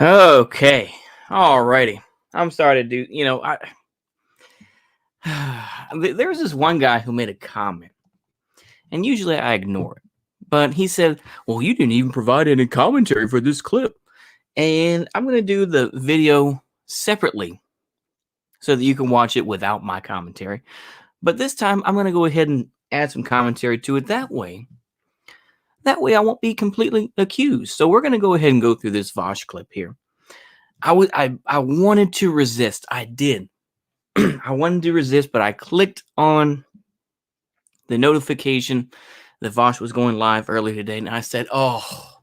Okay, alrighty. I'm sorry to do. There's this one guy who made a comment, and usually I ignore it. But he said, "Well, you didn't even provide any commentary for this clip," and I'm gonna do the video separately so that you can watch it without my commentary. But this time, I'm gonna go ahead and add some commentary to it. That way, I won't be completely accused. So we're gonna go ahead and go through this Vaush clip here. I wanted to resist. I did. I wanted to resist, but I clicked on the notification that Vaush was going live earlier today, and I said, "Oh,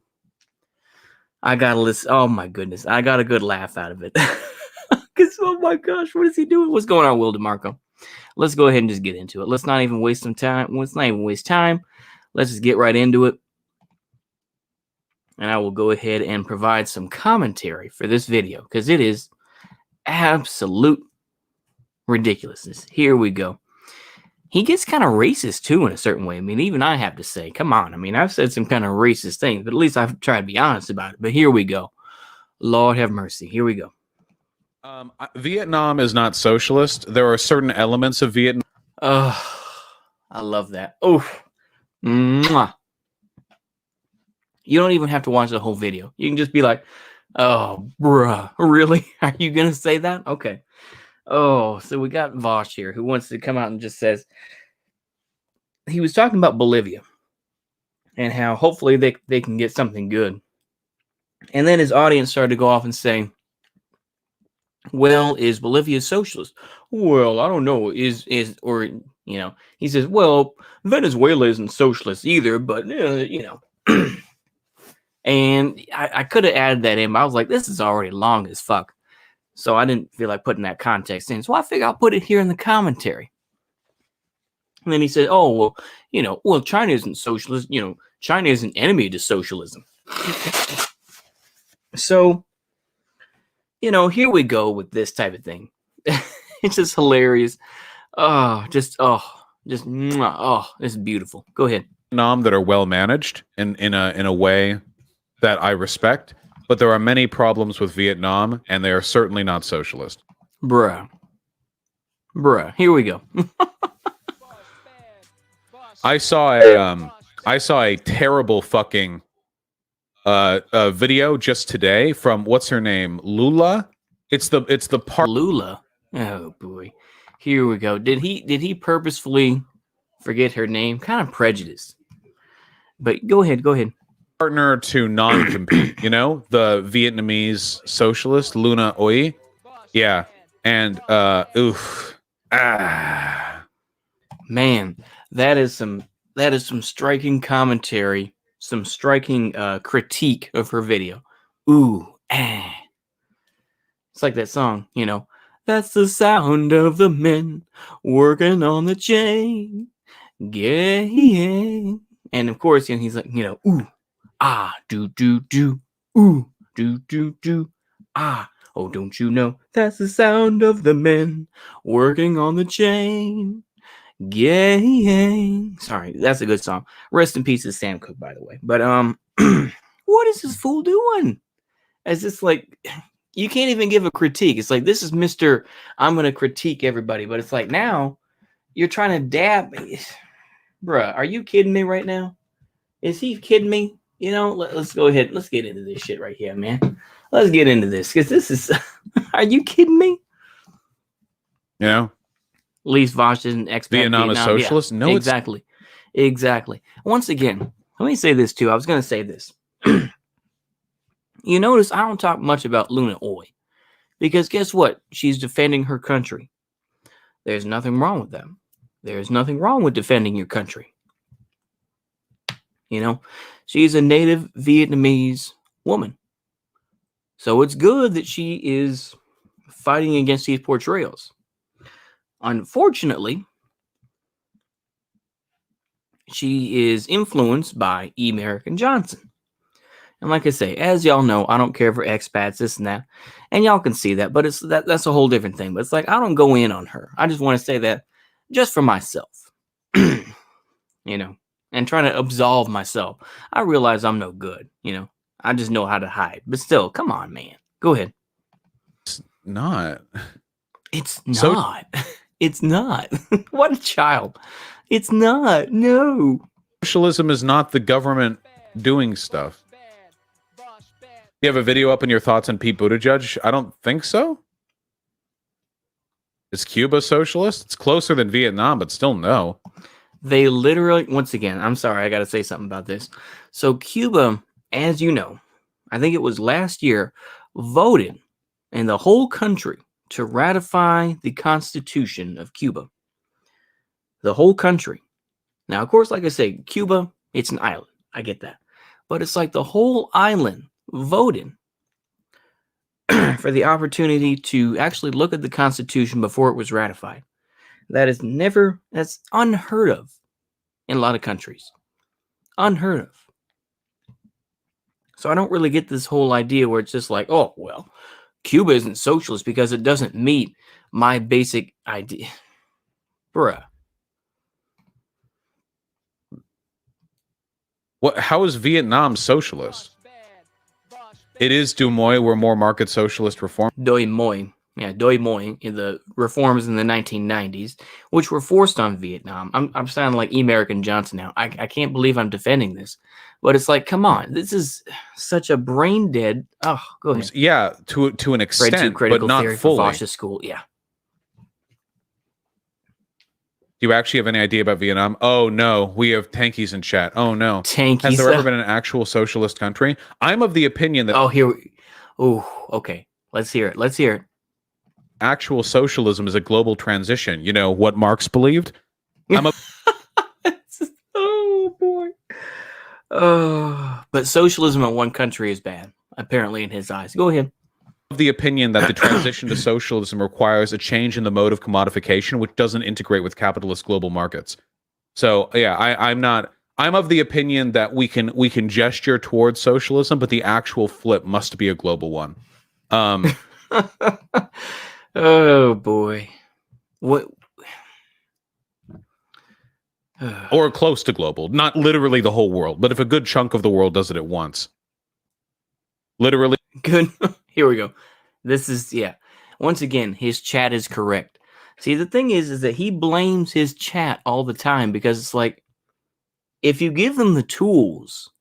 I gotta listen." Oh my goodness, I got a good laugh out of it. Because oh my gosh, what is he doing? What's going on, Will DeMarco? Let's go ahead and just get into it. Let's not even waste some time. Let's not even waste time. Let's just get right into it. And I will go ahead and provide some commentary for this video because it is absolute ridiculousness. Here we go. He gets kind of racist too in a certain way. I mean, even I have to say, come on. I mean, I've said some kind of racist things, but at least I've tried to be honest about it. But here we go. Lord have mercy. Here we go. Vietnam is not socialist. There are certain elements of Vietnam. Oh, I love that. Oh, mwah. You don't even have to watch the whole video. You can just be like, oh, bruh, really? Are you going to say that? Okay. Oh, so we got Vaush here who wants to come out and just says, he was talking about Bolivia and how hopefully they can get something good. And then his audience started to go off and say, well, is Bolivia socialist? Well, I don't know. He says, well, Venezuela isn't socialist either, but, and I could have added that in, but I was like, this is already long as fuck. So I didn't feel like putting that context in. So I figured I'll put it here in the commentary. And then he said, oh, well, China isn't socialist. China is an enemy to socialism. So, here we go with this type of thing. It's just hilarious. It's beautiful. Go ahead. That are well managed in a way that I respect, but there are many problems with Vietnam, and they are certainly not socialist. Bruh, here we go. I saw a terrible fucking video just today from what's her name, Lula. It's the part Lula. Oh boy, here we go. Did he purposefully forget her name? Kind of prejudiced. But go ahead. Partner to non-compete, the Vietnamese socialist Luna Oi. Yeah. And man, that is some striking commentary, some striking critique of her video. It's like that song, that's the sound of the men working on the chain. Yeah. And of course, he's like, ooh. Ah, do, ooh, do, ah. Oh, don't you know that's the sound of the men working on the chain? Yeah. Sorry, that's a good song. Rest in peace to Sam Cooke, by the way. But what is this fool doing? It's just like you can't even give a critique. It's like this is Mr. I'm gonna critique everybody, but it's like now you're trying to dab. Bruh, are you kidding me right now? Is he kidding me? Let's go ahead. Let's get into this shit right here, man. Let's get into this because this is. Are you kidding me? At least Vaush isn't Vietnam is socialist. Yeah, no, exactly. Once again, let me say this too. I was going to say this. You notice I don't talk much about Luna Oi because guess what? She's defending her country. There's nothing wrong with that. There's nothing wrong with defending your country. She's a native Vietnamese woman. So it's good that she is fighting against these portrayals. Unfortunately, she is influenced by E. American Johnson. And like I say, as y'all know, I don't care for expats, this and that. And y'all can see that, but that's a whole different thing. But it's like I don't go in on her. I just want to say that just for myself. And trying to absolve myself. I realize I'm no good, I just know how to hide. But still, come on, man. Go ahead. Not. It's not. It's not. What a child. It's not. No. Socialism is not the government doing stuff. You have a video up on your thoughts on Pete Buttigieg? I don't think so. Is Cuba socialist? It's closer than Vietnam, but still no. They literally, once again, I'm sorry, I got to say something about this. So Cuba, as you know, I think it was last year, voted in the whole country to ratify the Constitution of Cuba. The whole country. Now, of course, like I say, Cuba, it's an island. I get that. But it's like the whole island voted for the opportunity to actually look at the Constitution before it was ratified. That's unheard of in a lot of countries. Unheard of. So I don't really get this whole idea where it's just like, oh, well, Cuba isn't socialist because it doesn't meet my basic idea. Bruh. How is Vietnam socialist? It is Doi Moi, where more market socialist reform. Doi Moi. Yeah, Doi Moi in the reforms in the 1990s, which were forced on Vietnam. I'm sounding like American Johnson now. I can't believe I'm defending this. But it's like, come on, this is such a brain dead. Oh, go ahead. Yeah, to an extent, but not fully. Vaush's school, yeah. Do you actually have any idea about Vietnam? Oh no, we have tankies in chat. Oh no, tankies. Has there ever been an actual socialist country? I'm of the opinion that. Okay. Let's hear it. Let's hear it. Actual socialism is a global transition. You know what Marx believed? Oh boy. But socialism in one country is bad, apparently in his eyes. Go ahead. The opinion that the transition to socialism requires a change in the mode of commodification, which doesn't integrate with capitalist global markets. So yeah, I'm of the opinion that we can gesture towards socialism, but the actual flip must be a global one. Oh boy. What? Or close to global, not literally the whole world, but if a good chunk of the world does it at once. Literally. Good. Here we go. This is, yeah. Once again, his chat is correct. See, the thing is that he blames his chat all the time because it's like, if you give them the tools,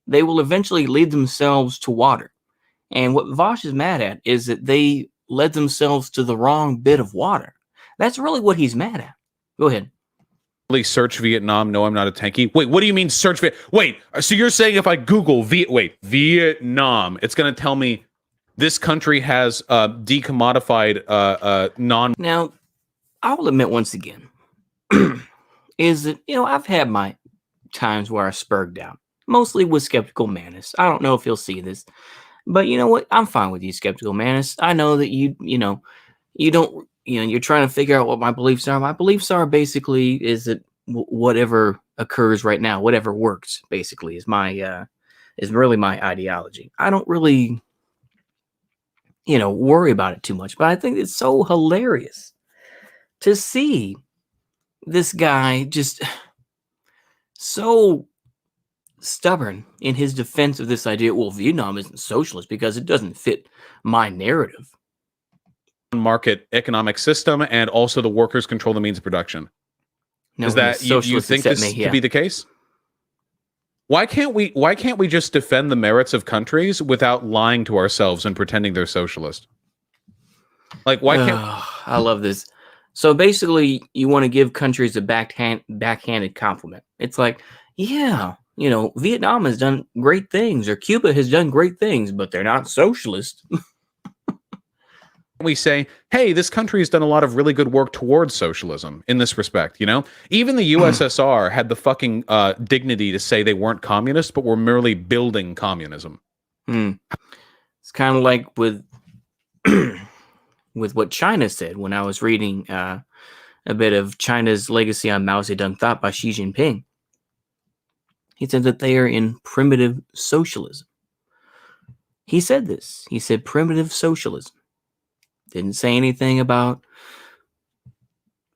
they will eventually lead themselves to water. And what Vaush is mad at is that they led themselves to the wrong bit of water. That's really what he's mad at. Go ahead. Search Vietnam. No, I'm not a tanky. Wait, what do you mean search Wait, so you're saying if I Google Vietnam, it's going to tell me this country has decommodified non. Now, I will admit once again, is that, I've had my times where I spurged out, mostly with Skeptical Manus. I don't know if you'll see this, but you know what? I'm fine with you, Skeptical Manus. I know that you don't, you're trying to figure out what my beliefs are. My beliefs are basically is that whatever occurs right now, whatever works, basically is really my ideology. I don't really, worry about it too much, but I think it's so hilarious to see this guy just so stubborn in his defense of this idea. Well, Vietnam isn't socialist because it doesn't fit my narrative. Market economic system, and also the workers control the means of production. No, is that you think this to be the case? Why can't we just defend the merits of countries without lying to ourselves and pretending they're socialist? Like, why can't I love this. So basically you want to give countries a backhanded compliment. It's like, yeah, Vietnam has done great things, or Cuba has done great things, but they're not socialist. We say, hey, this country has done a lot of really good work towards socialism in this respect. Even the USSR had the fucking dignity to say they weren't communist, but were merely building communism. It's kind of like with what China said when I was reading a bit of China's Legacy on Mao Zedong thought by Xi Jinping. He said that they are in primitive socialism. He said this. He said primitive socialism. Didn't say anything about,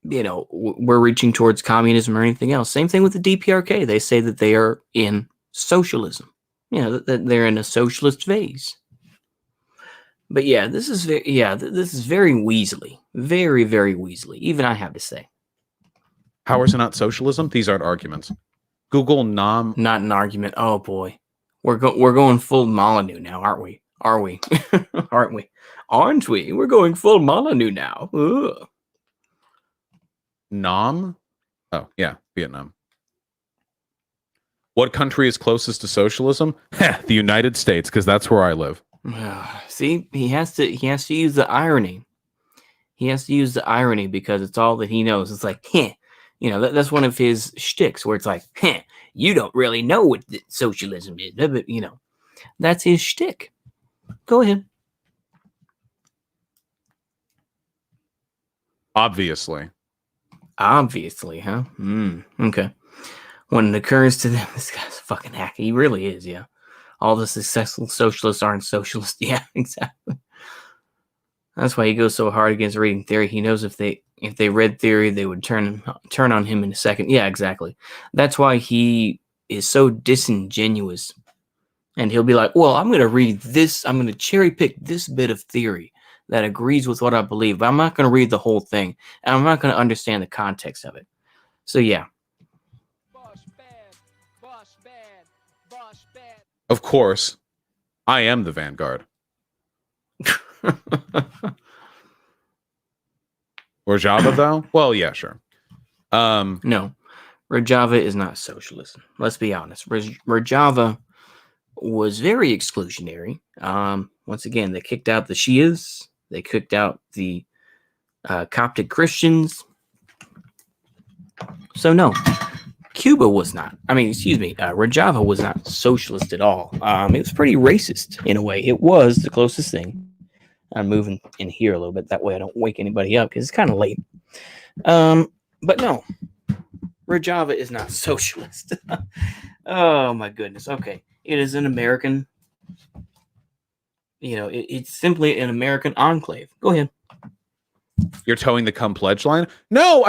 we're reaching towards communism or anything else. Same thing with the DPRK. They say that they are in socialism. That they're in a socialist phase. But yeah, this is very Weasley. Very, very Weasley. Even I have to say. How is it not socialism? These aren't arguments. Google nom. Not an argument. Oh boy. We're going full Molyneux now, aren't we? Are we? Aren't we? Aren't we? We're going full Molyneux now. Ugh. Nom? Oh, yeah, Vietnam. What country is closest to socialism? The United States, because that's where I live. See, he has to use the irony. He has to use the irony because it's all that he knows. It's like, that's one of his shticks where it's like, you don't really know what socialism is. But, that's his shtick. Go ahead. Obviously, huh? Okay. When it occurs to them, this guy's a fucking hack. He really is, yeah. All the successful socialists aren't socialists. Yeah, exactly. That's why he goes so hard against reading theory. He knows if they read theory, they would turn on him in a second. Yeah, exactly. That's why he is so disingenuous. And he'll be like, well, I'm going to read this. I'm going to cherry pick this bit of theory that agrees with what I believe. But I'm not going to read the whole thing. And I'm not going to understand the context of it. So, yeah. Vaush bad. Vaush bad. Vaush bad. of course, I am the Vanguard. Rojava, though? Well, yeah, sure. No, Rojava is not socialism. Let's be honest. Rojava was very exclusionary. Once again, they kicked out the Shias. They kicked out the Coptic Christians. So no, Cuba was not. Rojava was not socialist at all. It was pretty racist in a way. It was the closest thing. I'm moving in here a little bit. That way I don't wake anybody up because it's kind of late. But no, Rojava is not socialist. Oh my goodness. Okay. It is an American, it's simply an American enclave. Go ahead. You're towing the come pledge line? No,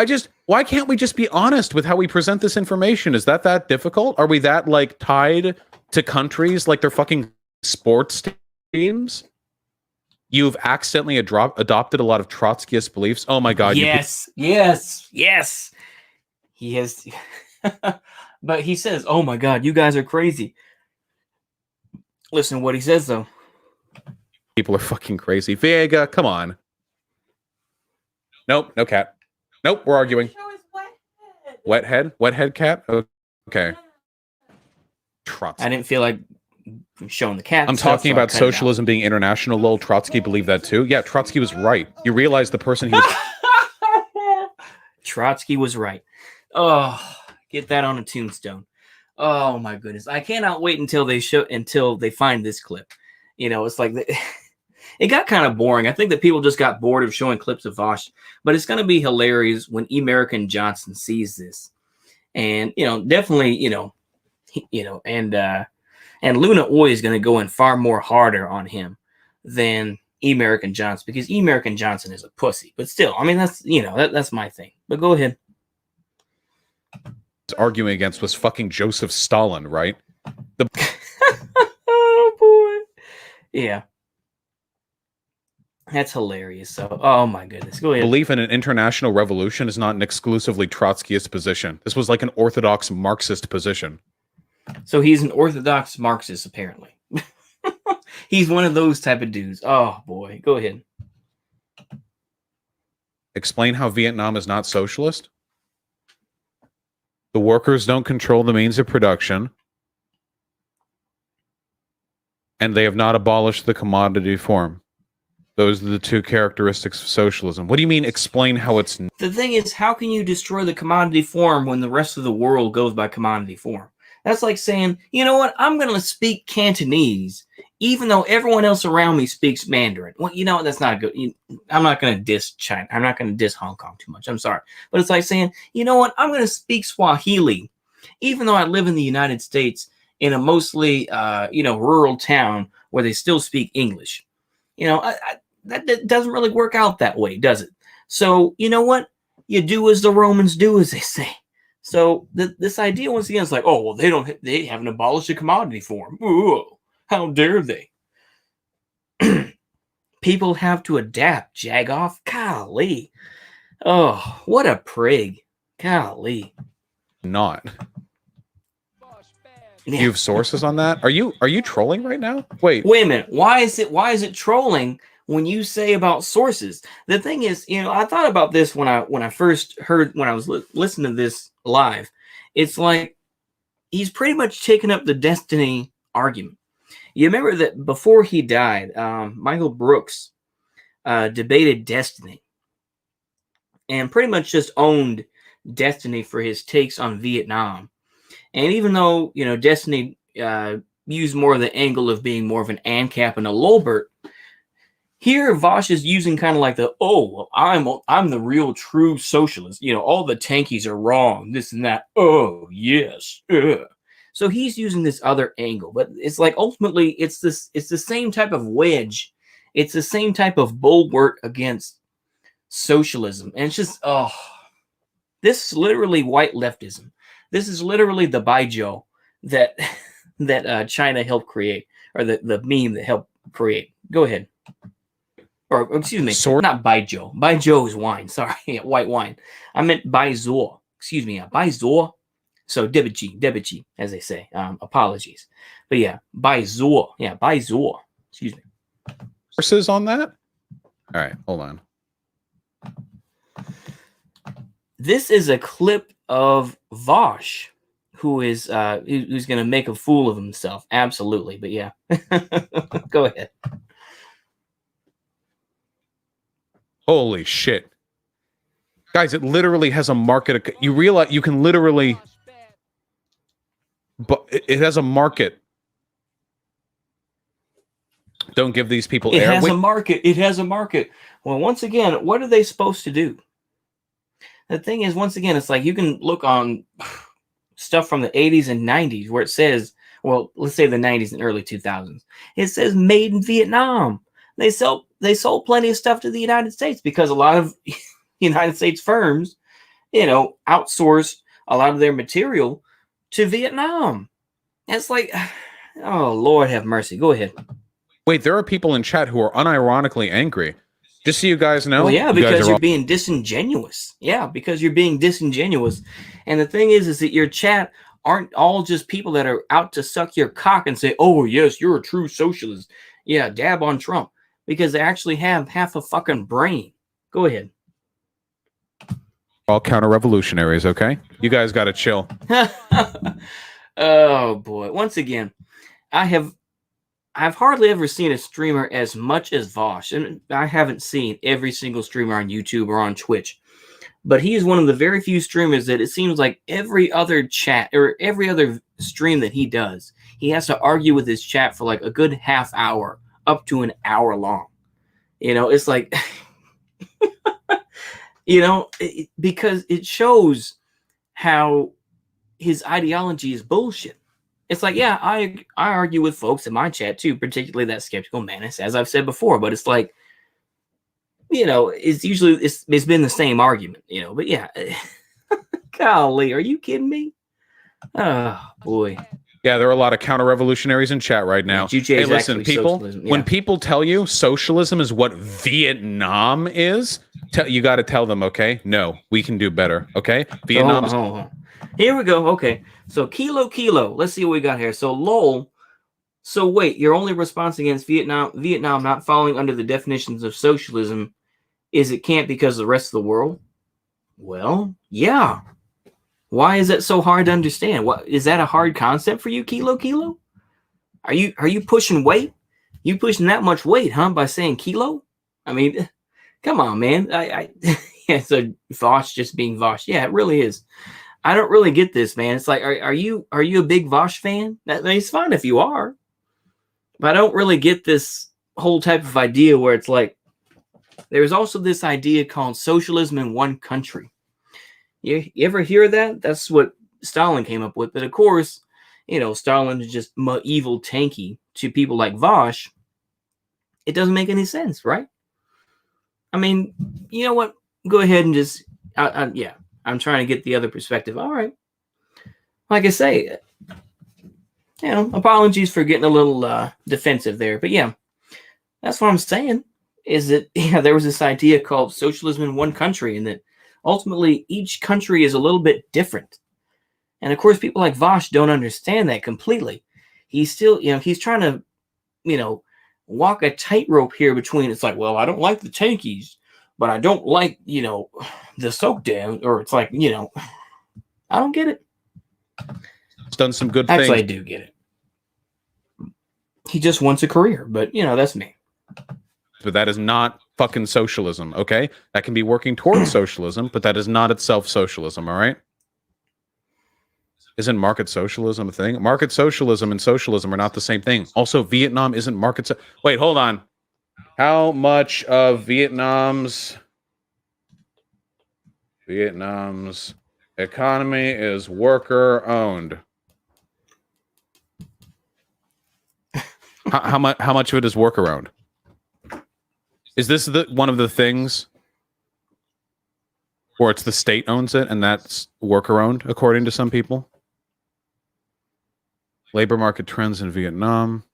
why can't we just be honest with how we present this information? Is that difficult? Are we that tied to countries like they're fucking sports teams? You've accidentally adopted a lot of Trotskyist beliefs. Oh my God. Yes. He has. But he says, oh my God, you guys are crazy. Listen to what he says, though. People are fucking crazy. Vega, come on. Nope, no cat. Nope, we're arguing. Wet head? Wet head cat? Okay. Trotsky. I didn't feel like showing the cat. I'm talking about socialism being international. Lol, Trotsky believed that too. Yeah, Trotsky was right. You realize the person he was... Trotsky was right. Oh, get that on a tombstone. Oh my goodness. I cannot wait until they find this clip. It's like it got kind of boring. I think that people just got bored of showing clips of Vaush, but it's going to be hilarious when American Johnson sees this. And, definitely, and Luna Oi is going to go in far more harder on him than American Johnson, because American Johnson is a pussy. But still, that's, that's my thing. But go ahead. Arguing against was fucking Joseph Stalin, right? Oh boy. Yeah. That's hilarious. So, oh my goodness. Go ahead. Belief in an international revolution is not an exclusively Trotskyist position. This was like an orthodox Marxist position. So he's an orthodox Marxist, apparently. He's one of those type of dudes. Oh boy. Go ahead. Explain how Vietnam is not socialist. The workers don't control the means of production, and they have not abolished the commodity form. Those are the two characteristics of socialism. What do you mean, explain how it's... The thing is, how can you destroy the commodity form when the rest of the world goes by commodity form? That's like saying, you know what, I'm going to speak Cantonese, even though everyone else around me speaks Mandarin. Well, that's not good. I'm not going to diss China. I'm not going to diss Hong Kong too much. I'm sorry. But it's like saying, you know what, I'm going to speak Swahili, even though I live in the United States in a mostly rural town where they still speak English. That doesn't really work out that way, does it? So you know what? You do as the Romans do, as they say. So this idea once again is like, oh well, they haven't abolished the commodity form. Ooh, how dare they? People have to adapt, Jagoff. Golly. Oh, what a prig. Golly. Not. Bosh bad. You have sources on that? Are you trolling right now? Wait. Wait a minute. Why is it trolling when you say about sources? The thing is, I thought about this when I first heard, when I was listening to this live. It's like he's pretty much taken up the Destiny argument. You remember that before he died, Michael Brooks debated Destiny and pretty much just owned Destiny for his takes on Vietnam. And even though, Destiny used more of the angle of being more of an ANCAP and a Lolbert, here Vaush is using kind of like I'm the real true socialist. All the tankies are wrong, this and that. Oh, yes. So he's using this other angle, but it's like ultimately it's the same type of wedge. It's the same type of bulwark against socialism. And it's just, this is literally white leftism. This is literally the Baijiu that China helped create, or the meme that helped create. Go ahead. Or excuse me, not Baijiu. Baijiu is wine. Sorry, white wine. I meant Baizuo. Excuse me, Baizuo. So debichi, as they say. Apologies. But yeah, Baizuo. Yeah, Baizuo. Excuse me. Sources on that? All right, hold on. This is a clip of Vaush, who's going to make a fool of himself. Absolutely. But yeah, go ahead. Holy shit. Guys, it literally has a market. You realize you can literally, Bosh bad. but it has a market. Don't give these people It air. has Wait, a market. It has a market. Well, once again, what are they supposed to do? The thing is, once again, it's like you can look on stuff from the 80s and 90s where it says, well, let's say the 90s and early 2000s. It says made in Vietnam. They sold plenty of stuff to the United States because a lot of United States firms, outsourced a lot of their material to Vietnam. It's like, oh, Lord have mercy. Go ahead. wait, there are people in chat who are unironically angry. Just so you guys know. Well, yeah, you guys because are you're all- being disingenuous. Yeah, because you're being disingenuous. And the thing is that your chat aren't all just people that are out to suck your cock and say, oh, yes, you're a true socialist. Yeah, dab on Trump. Because they actually have half a fucking brain. Go ahead. all counter-revolutionaries, okay? You guys got to chill. Oh, boy. Once again, I've hardly ever seen a streamer as much as Vaush, and I haven't seen every single streamer on YouTube or on Twitch, but he is one of the very few streamers that it seems like every other chat or every other stream that he does, he has to argue with his chat for like a good half hour up to an hour long. It's like, because it shows how his ideology is bullshit. It's like, yeah, I argue with folks in my chat too, particularly that skeptical menace, as I've said before. But it's like, it's usually it's been the same argument, But yeah, golly, are you kidding me? Oh boy. Yeah, there are a lot of counter-revolutionaries in chat right now. Juche Hey, is listen, actually people, socialism, when yeah. people tell you socialism is what Vietnam is, you got to tell them, okay? No, we can do better, okay? Vietnam is... Hold on. Here we go. Okay. So kilo. Let's see what we got here. So lol. So wait, your only response against Vietnam not falling under the definitions of socialism is it can't because of the rest of the world? Well, yeah. Why is that so hard to understand? What is that a hard concept for you, kilo? Are you pushing weight? You pushing that much weight, huh? By saying kilo? I mean, come on, man. Yeah, so Vaush just being Vaush. Yeah, it really is. I don't really get this, man. It's like, are you a big Vaush fan? It's fine if you are, but I don't really get this whole type of idea where it's like there's also this idea called socialism in one country. You ever hear that? That's what Stalin came up with. But of course, Stalin is just evil tanky to people like Vaush, it doesn't make any sense, right? I mean, you know what? Go ahead and just, yeah, I'm trying to get the other perspective. All right. Like I say, apologies for getting a little defensive there. But yeah, that's what I'm saying is that, there was this idea called socialism in one country, and that ultimately each country is a little bit different. And of course, people like Vaush don't understand that completely. He's still, he's trying to, walk a tightrope here between, it's like, well, I don't like the tankies, but I don't like, the soak down, or it's like, I don't get it. He's done some good Actually, things. I do get it. He just wants a career, but that's me. But that is not fucking socialism, okay? That can be working towards socialism, but that is not itself socialism, all right? Isn't market socialism a thing? Market socialism and socialism are not the same thing. Also, Vietnam isn't market. Wait, hold on. How much of Vietnam's economy is worker owned? How much of it is worker owned? Is this one of the things where it's the state owns it and that's worker owned, according to some people? Labor market trends in Vietnam.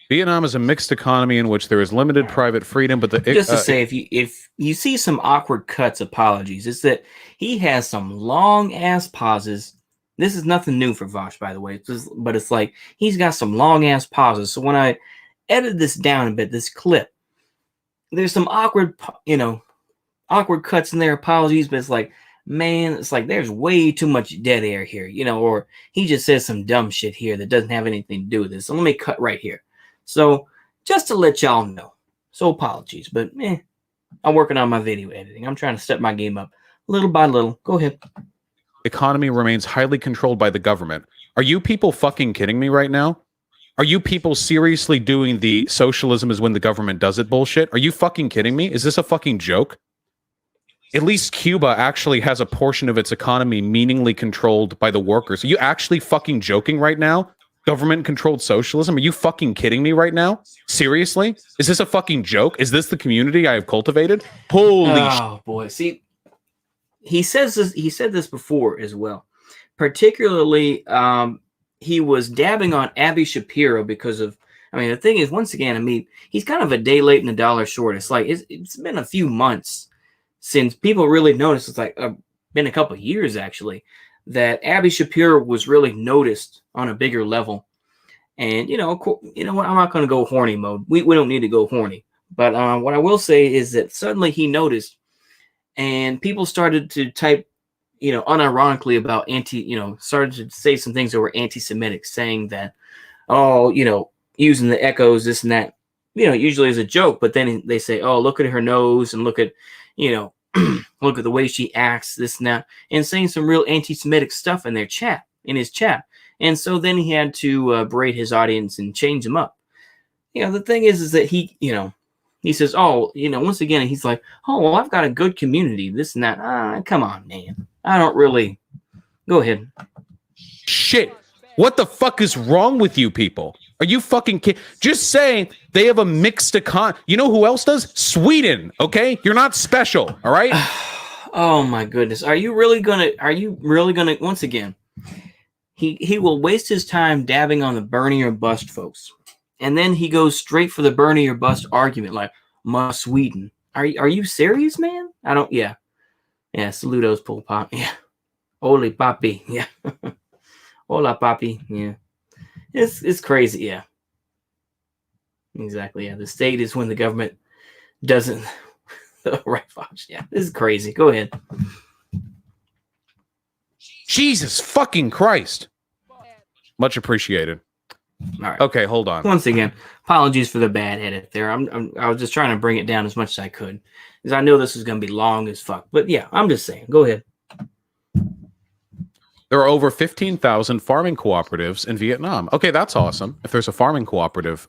Vietnam is a mixed economy in which there is limited private freedom, but just to say, if you see some awkward cuts, apologies. It's that he has some long ass pauses. This is nothing new for Vaush, by the way. But it's like he's got some long ass pauses. So when I edit this down a bit, this clip, there's some awkward cuts in there. Apologies, but it's like, man, it's like there's way too much dead air here, or he just says some dumb shit here that doesn't have anything to do with this. So let me cut right here. So just to let y'all know, so apologies, but I'm working on my video editing. I'm trying to step my game up little by little. Go ahead. Economy remains highly controlled by the government. Are you people fucking kidding me right now? Are you people seriously doing the socialism is when the government does it bullshit? Are you fucking kidding me? Is this a fucking joke? At least Cuba actually has a portion of its economy meaningfully controlled by the workers. Are you actually fucking joking right now? Government-controlled socialism? Are you fucking kidding me right now? Seriously? Is this a fucking joke? Is this the community I have cultivated? Holy Oh, boy. See, he said this before as well. Particularly, he was dabbing on Abby Shapiro because of, the thing is, once again, he's kind of a day late and a dollar short. It's like, it's been a few months since people really noticed. It's like been a couple of years actually that Abby Shapiro was really noticed on a bigger level. And you know what? I'm not going to go horny mode. We don't need to go horny. But what I will say is that suddenly he noticed, and people started to type, unironically about started to say some things that were anti-Semitic, saying that, using the echoes, this and that, usually as a joke. But then they say, oh, look at her nose and look at, look at the way she acts, this and that, and saying some real anti-Semitic stuff in his chat. And so then he had to berate his audience and change them up. The thing is that he says, oh, once again, he's like, oh, well, I've got a good community, this and that. Come on, man. I don't really. Go ahead. shit. What the fuck is wrong with you people? Are you fucking kidding? Just saying they have a mixed economy. You know who else does? Sweden. Okay, you're not special. All right. Oh my goodness. Are you really gonna? Once again, he will waste his time dabbing on the Bernie or bust folks, and then he goes straight for the Bernie or bust argument, like must Sweden. Are you serious, man? I don't. Yeah. Saludos, Pol Pot. Yeah. Holy papi. Yeah. Hola papi. Yeah. It's crazy. Yeah. Exactly. Yeah. The state is when the government doesn't. Right, Vaush. Yeah. This is crazy. Go ahead. Jesus fucking Christ. Much appreciated. All right. Okay, hold on. Once again, apologies for the bad edit there. I was just trying to bring it down as much as I could, because I know this is going to be long as fuck. But yeah, I'm just saying. Go ahead. There are over 15,000 farming cooperatives in Vietnam. Okay, that's awesome. If there's a farming cooperative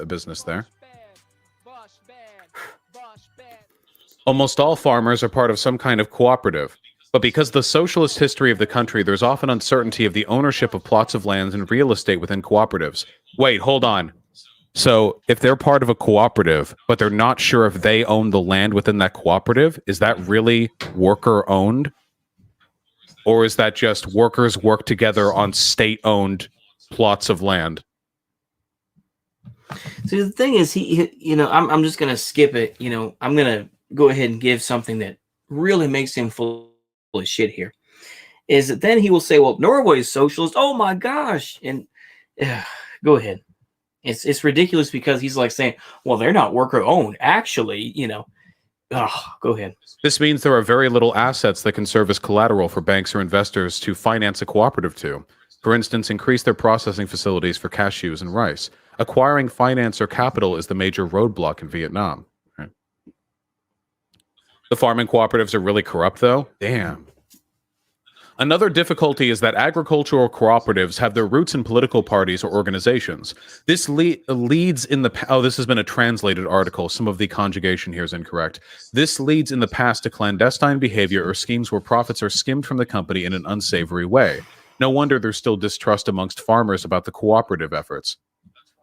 business there. Almost all farmers are part of some kind of cooperative. But because the socialist history of the country, there's often uncertainty of the ownership of plots of lands and real estate within cooperatives. Wait, hold on. So if they're part of a cooperative, but they're not sure if they own the land within that cooperative, is that really worker owned? Or is that just workers work together on state owned plots of land? See, the thing is, I'm just going to skip it. I'm going to go ahead and give something that really makes him full of shit here. Is that then he will say, well, Norway is socialist. Oh my gosh. And go ahead. It's ridiculous because he's like saying, well, they're not worker owned. Actually, go ahead. This means there are very little assets that can serve as collateral for banks or investors to finance a cooperative to. For instance, increase their processing facilities for cashews and rice. Acquiring finance or capital is the major roadblock in Vietnam. Right? The farming cooperatives are really corrupt, though. Damn. Another difficulty is that agricultural cooperatives have their roots in political parties or organizations. This leads in the... Oh, this has been a translated article. Some of the conjugation here is incorrect. This leads in the past to clandestine behavior or schemes where profits are skimmed from the company in an unsavory way. No wonder there's still distrust amongst farmers about the cooperative efforts.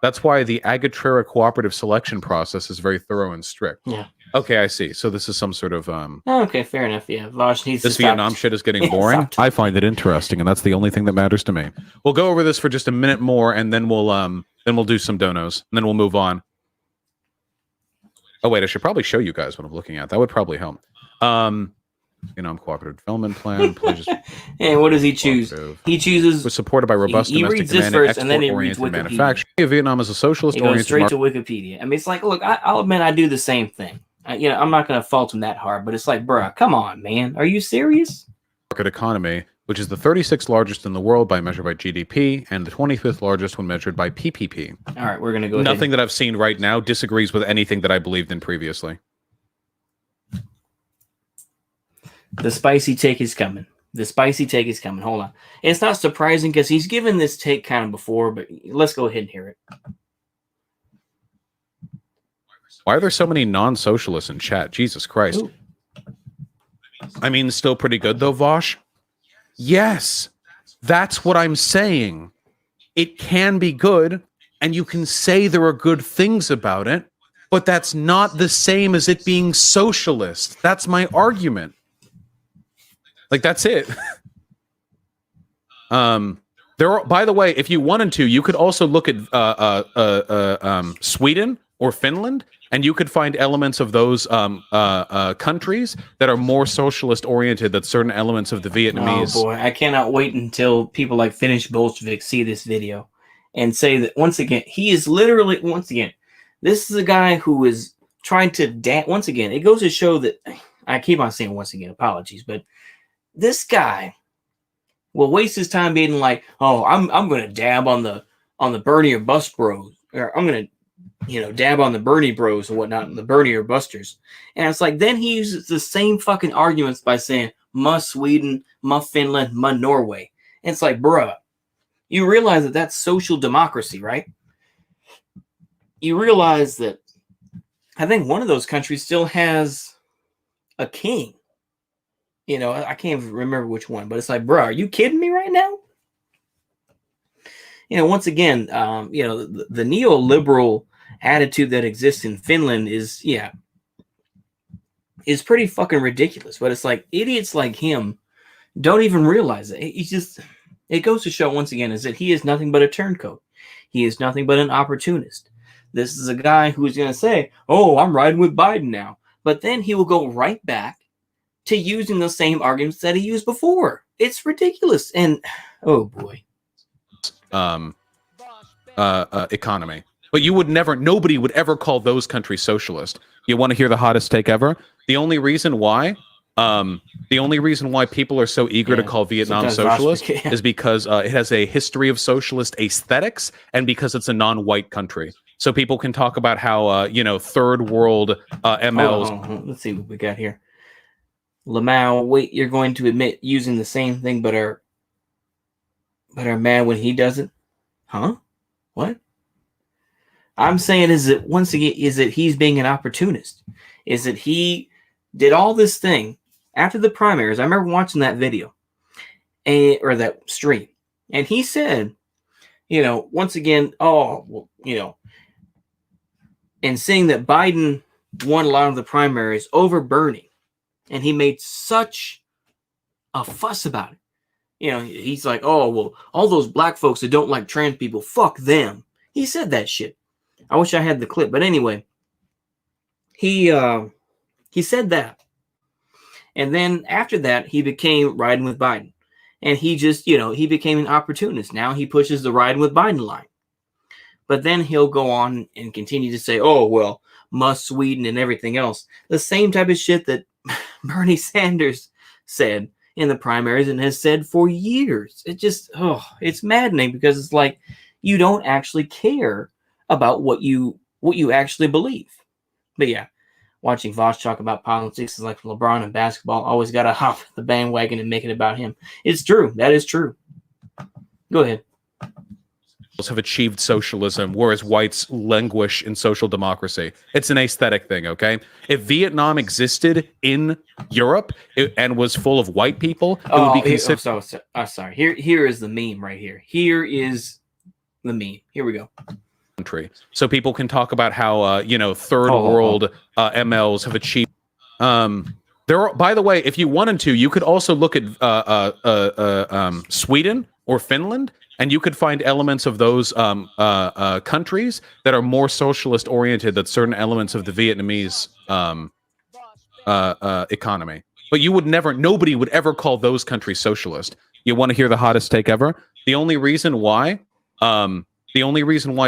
That's why the Agatrera cooperative selection process is very thorough and strict. Yeah. Okay, I see. So this is some sort of... Okay, fair enough. Yeah, Vaush needs this to Vietnam stop. shit is getting boring. I find it interesting, and that's the only thing that matters to me. We'll go over this for just a minute more, and then we'll do some donos, and then we'll move on. Oh wait, I should probably show you guys what I'm looking at. That would probably help. Cooperative development plan. And what does he choose? He chooses... was supported by robust he domestic reads this demand and first, and then he reads export-oriented Wikipedia. manufacturing. Vietnam is a He goes socialist-oriented straight to Wikipedia. I mean, it's like, look, I'll admit I do the same thing. I'm not going to fault him that hard, but it's like, bruh, come on, man. Are you serious? market economy, which is the 36th largest in the world by measure by GDP and the 25th largest when measured by PPP. All right, we're going to go Nothing that I've seen right now disagrees with anything that I believed in previously. The spicy take is coming. The spicy take is coming. Hold on. It's not surprising because he's given this take kind of before, but let's go ahead and hear it. Why are there so many non-socialists in chat? Jesus Christ. Ooh. I mean, still pretty good though, Vaush? Yes, that's what I'm saying. It can be good, and you can say there are good things about it, but that's not the same as it being socialist. That's my argument. Like, that's it. There are, by the way, if you wanted to, you could also look at Sweden or Finland, and you could find elements of those countries that are more socialist oriented than certain elements of the Vietnamese. Oh boy, I cannot wait until people like Finnish Bolsheviks see this video and say that once again, he is literally, once again, this is a guy who is trying to once again, it goes to show that, I keep on saying once again, apologies, but this guy will waste his time being like, oh, I'm going to dab on the Bernie or Bust bros, or I'm going to, dab on the Bernie bros and whatnot, the Bernie or Busters. And it's like, then he uses the same fucking arguments by saying, ma Sweden, ma Finland, ma Norway. And it's like, bruh, you realize that that's social democracy, right? You realize that I think one of those countries still has a king. I can't even remember which one, but it's like, bro, are you kidding me right now? Once again, the neoliberal attitude that exists in Finland is pretty fucking ridiculous. But it's like idiots like him don't even realize it. It goes to show once again is that he is nothing but a turncoat. He is nothing but an opportunist. This is a guy who's going to say, oh, I'm riding with Biden now. But then he will go right back to using the same arguments that he used before. It's ridiculous. And oh boy. Economy. But nobody would ever call those countries socialist. You want to hear the hottest take ever? The only reason why people are so eager to call Vietnam socialist is because it has a history of socialist aesthetics and because it's a non-white country. So people can talk about how, third world MLs. Let's see what we got here. Lamau, wait, you're going to admit using the same thing but are mad when he doesn't? Huh? What? I'm saying is that once again, is that he's being an opportunist. Is that he did all this thing after the primaries, I remember watching that video or that stream, and he said, once again, and saying that Biden won a lot of the primaries over Bernie, and he made such a fuss about it. He's like, oh, well, all those black folks that don't like trans people, fuck them. He said that shit. I wish I had the clip, but anyway, he said that, and then after that, he became riding with Biden, and he just, he became an opportunist. Now he pushes the riding with Biden line. But then he'll go on and continue to say, oh, well, must Sweden and everything else. The same type of shit that Bernie Sanders said in the primaries and has said for years. It just, it's maddening because it's like you don't actually care about what you actually believe. But yeah, watching Vaush talk about politics is like LeBron and basketball. Always got to hop the bandwagon and make it about him. It's true. That is true. Go ahead. Have achieved socialism, whereas whites languish in social democracy. It's an aesthetic thing, okay? If Vietnam existed in Europe and was full of white people, it would be considered. Sorry. Here is the meme right here. Here is the meme. Here we go. Country, so people can talk about how third world MLs have achieved. There are, by the way, if you wanted to, you could also look at Sweden or Finland. And you could find elements of those countries that are more socialist oriented than certain elements of the Vietnamese economy. But nobody would ever call those countries socialist. You want to hear the hottest take ever? The only reason why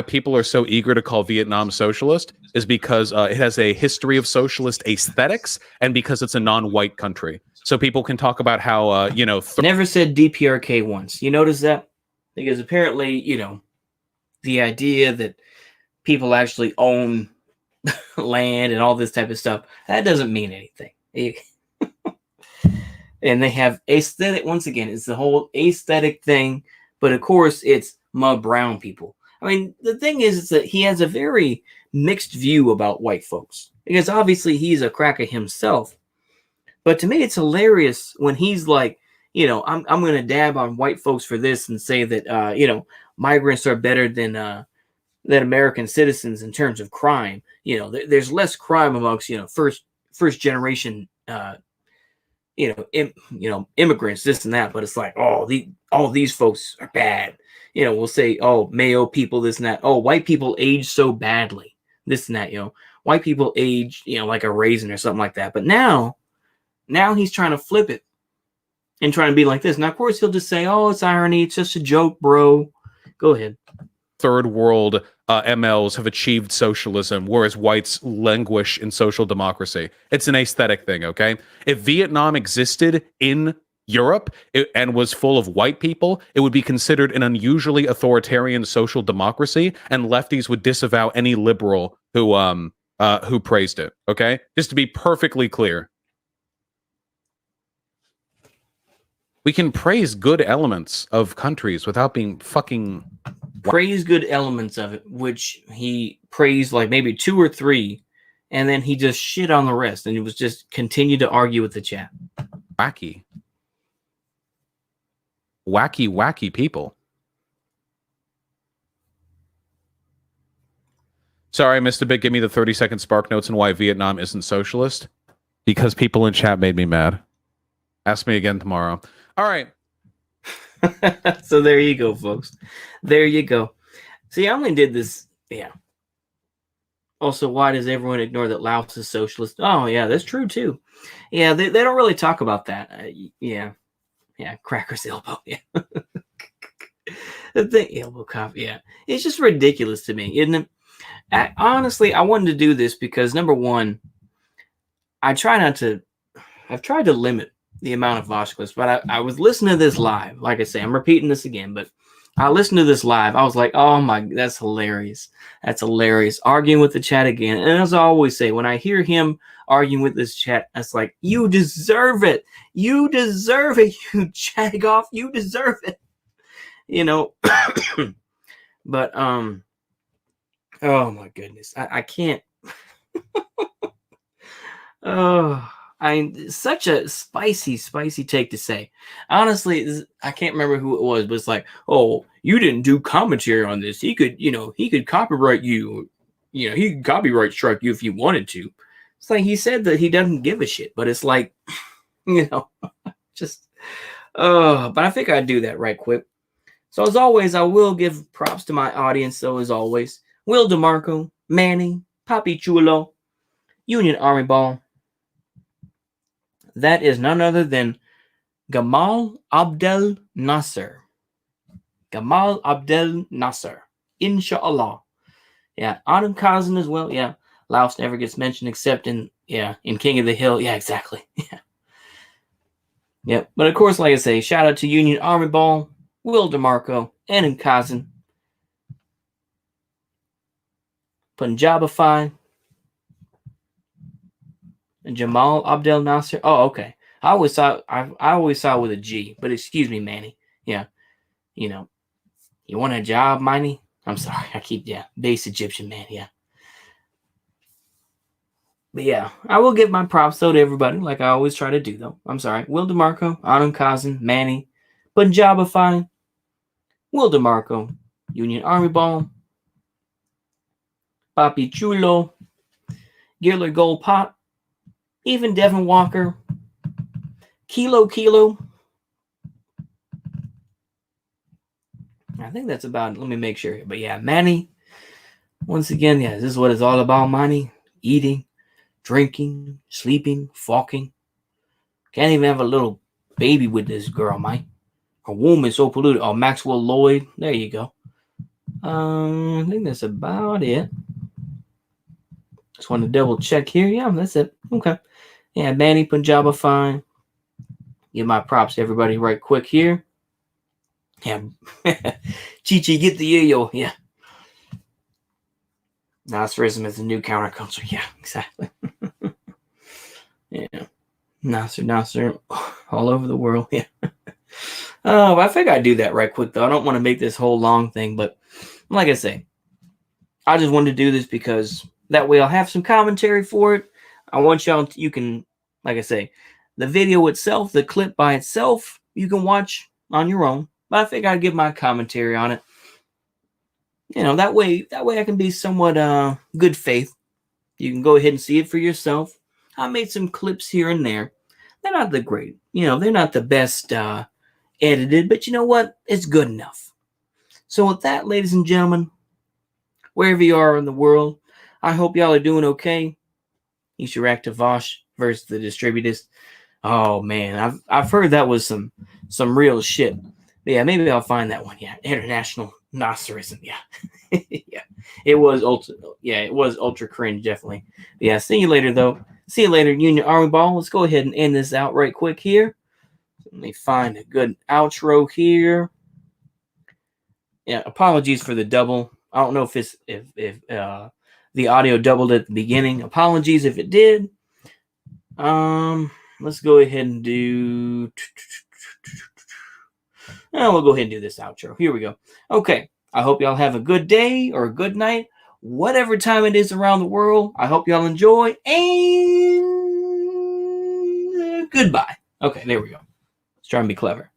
people are so eager to call Vietnam socialist is because it has a history of socialist aesthetics and because it's a non-white country. So people can talk about how, never said DPRK once. You notice that? Because apparently, the idea that people actually own land and all this type of stuff, that doesn't mean anything. And they have aesthetic, once again, it's the whole aesthetic thing. But of course, it's brown people. I mean, the thing is that he has a very mixed view about white folks. Because obviously he's a cracker himself. But to me, it's hilarious when he's like, I'm going to dab on white folks for this and say that, migrants are better than American citizens in terms of crime. There's less crime amongst, first generation, immigrants, this and that. But it's like, all these folks are bad. We'll say, oh, Mayo people, this and that. Oh, white people age so badly, this and that. White people age, like a raisin or something like that. But now he's trying to flip it. And trying to be like this. Now, of course, he'll just say, oh, it's irony. It's just a joke, bro. Go ahead. Third world MLs have achieved socialism, whereas whites languish in social democracy. It's an aesthetic thing, okay? If Vietnam existed in Europe and was full of white people, it would be considered an unusually authoritarian social democracy, and lefties would disavow any liberal who praised it, okay? Just to be perfectly clear. We can praise good elements of countries without being fucking... Praise good elements of it, which he praised like maybe 2 or 3, and then he just shit on the rest, and he was just continue to argue with the chat. Wacky people. Sorry, Mr. Big, give me the 30-second spark notes on why Vietnam isn't socialist. Because people in chat made me mad. Ask me again tomorrow. All right. So there you go, folks. There you go. See, I only did this. Yeah. Also, why does everyone ignore that Laos is socialist? Oh, yeah, that's true, too. Yeah, they don't really talk about that. Yeah. Cracker's elbow. Yeah. The thing, elbow coffee. Yeah. It's just ridiculous to me, isn't it? Honestly, I wanted to do this because, number one, I've tried to limit the amount of Vaush clips, but I was listening to this live. Like I say, I'm repeating this again, but I listened to this live. I was like, oh my, that's hilarious. That's hilarious. Arguing with the chat again. And as I always say, when I hear him arguing with this chat, it's like, you deserve it. You deserve it, you jagoff. You deserve it. But, oh my goodness. I can't. Oh, Such a spicy take to say. Honestly, I can't remember who it was, but it's like, oh, you didn't do commentary on this. He could copyright you. He could copyright strike you if he wanted to. It's like he said that he doesn't give a shit, but it's like, just, but I think I'd do that right quick. So as always, I will give props to my audience. So as always, Will DeMarco, Manny, Papi Chulo, Union Army Ball. That is none other than Gamal Abdel Nasser. Gamal Abdel Nasser. Inshallah. Yeah, Adam Kazan as well. Yeah, Laos never gets mentioned except in King of the Hill. Yeah, exactly. Yeah. Yep. But of course, like I say, shout out to Union Army Ball, Will DeMarco, Adam Kazan, Punjabify, and Jamal Abdel Nasser. Oh, okay. I always saw it with a G, but excuse me, Manny. Yeah. You want a job, Manny? I'm sorry. Base Egyptian man, yeah. But yeah, I will give my props though to everybody, like I always try to do though. I'm sorry. Will DeMarco, Adam Kazan, Manny, Punjabify, Will DeMarco, Union Army Ball, Papi Chulo, Giller Gold Pot, even Devin Walker, Kilo. I think that's about it. Let me make sure. But yeah, Manny, once again, yeah, this is what it's all about, Manny. Eating, drinking, sleeping, fucking. Can't even have a little baby with this girl, Mike. Her womb is so polluted. Oh, Maxwell Lloyd. There you go. I think that's about it. Just want to double check here. Yeah, that's it. Okay. Yeah, Manny Punjabify. Give my props to everybody right quick here. Yeah. Chi-Chi, get the yo. Yeah. Nasserism is the new counterculture. Yeah, exactly. Yeah. Nasser, all over the world. Yeah. Oh, I think I'd do that right quick, though. I don't want to make this whole long thing, but like I say, I just wanted to do this because that way I'll have some commentary for it. I want you can, like I say, the video itself, the clip by itself, you can watch on your own. But I think I'd give my commentary on it. That way I can be somewhat good faith. You can go ahead and see it for yourself. I made some clips here and there. They're not the great, they're not the best edited, but you know what? It's good enough. So with that, ladies and gentlemen, wherever you are in the world, I hope y'all are doing okay. You should react to Vaush versus the Distributist. Oh man, I've heard that was some real shit. But yeah, maybe I'll find that one. Yeah, international Nasserism. Yeah, yeah, it was ultra cringe, definitely. But yeah, see you later though. See you later, Union Army Ball. Let's go ahead and end this out right quick here. Let me find a good outro here. Yeah, apologies for the double. I don't know if the audio doubled at the beginning. Apologies if it did. Let's go ahead and do. We'll go ahead and do this outro. Here we go. Okay. I hope y'all have a good day or a good night, whatever time it is around the world. I hope y'all enjoy, and goodbye. Okay, there we go. Let's try and be clever.